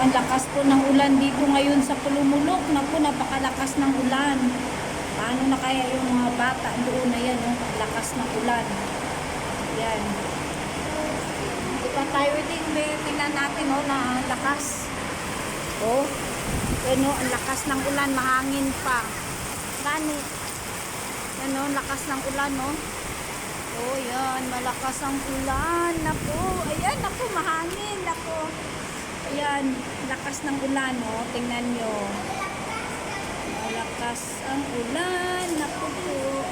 ang lakas po ng ulan dito ngayon sa Pulumulok. Naku, napakalakas ng ulan. Paano na kaya yung mga bata doon na yan, oh, lakas ng ulan. Yan. Di pa tayo din, tingnan natin, oh, na ang lakas. Oh, yan, oh, ang lakas ng ulan, mahangin pa. Gani. Yan, oh, lakas ng ulan, oh. Oh, yan, malakas ang ulan. Naku, ayan, naku, mahangin. Naku. Ayan, lakas ng ulan, oh. Tingnan nyo. Malakas ang ulan. Naku po.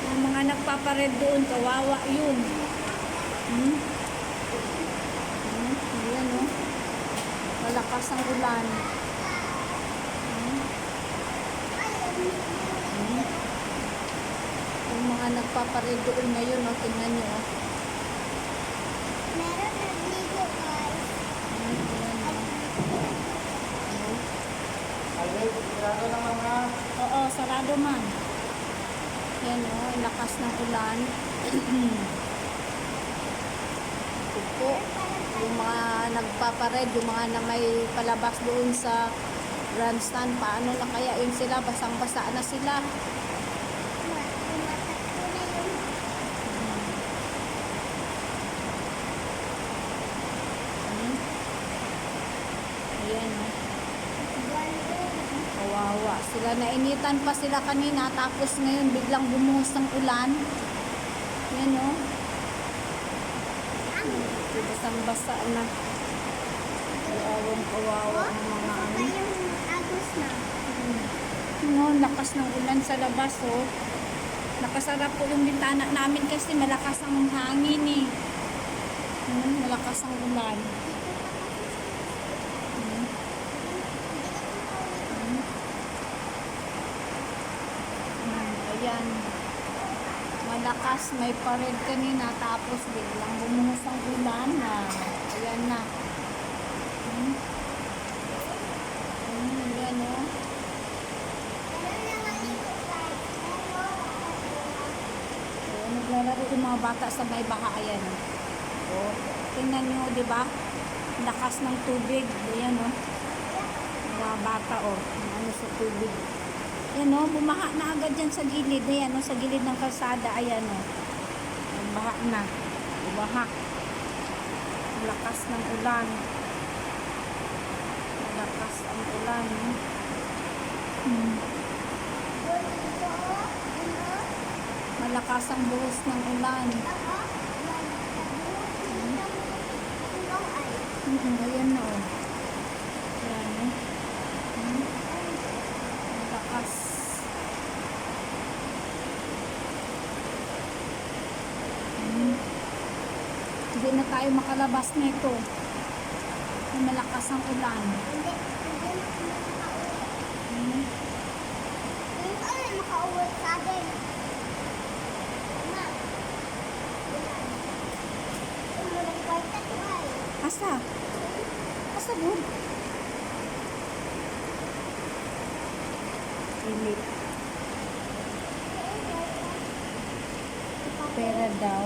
Yung mga nagpapared doon, kawawa yun. Ayan, oh. Malakas ang ulan. Yung mga nagpapared doon ngayon, oh. Tingnan nyo, oh. Meron nagligo, guys. Sarado lang mga. Oo, sarado man. Yan, o, ang lakas ng ulan. Ito po, yung mga nagpapared, yung mga na may palabas doon sa grandstand, paano na kaya yun sila, basang-basa na sila. Tumatakbo na yung Ayan, o. Kawawa. Sila, nainitan pa sila kanina, tapos ngayon biglang bumuhos ng ulan. Yan, o. Basang-basa na. Kawawa ang mga ano. yung agos na. No, lakas ng ulan sa labas, oh. Nakasarap po yung bintana namin kasi malakas ang hangin, eh. Malakas ang ulan. Ayan. Malakas, may pared kanina, tapos biglang bumuhos ang ulan na. Ayan na. Ayan, oh. Naglalaro yung mga bata sa may baha. Ayan, oh. Tingnan nyo, di ba? Lakas ng tubig. Ayan, oh. Mga bata, oh. Ano sa tubig. Ayan, oh. Bumaha na agad dyan sa gilid. Ayan, oh. Sa gilid ng kalsada. Ayan, oh. Bumaha na. Bumaha. Lakas ng ulan. Lakas ang ulan. Malakas ang buhos ng ulan. Ayan na, oh. Ayan, oh. Malakas. Hindi na tayo makalabas nito. Malakas ang ulan. Makauwi sa atin. Asa? Asa mo? Init. Pera daw.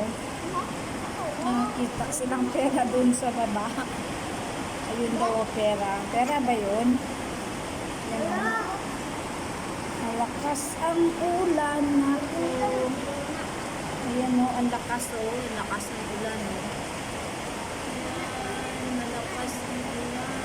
Nakita silang pera dun sa baba. Ayun daw, pera. Pera ba yun? Yan. Malakas ang ulan na po. Ayan, o. Ang lakas, o. Ang lakas ng ulan, o.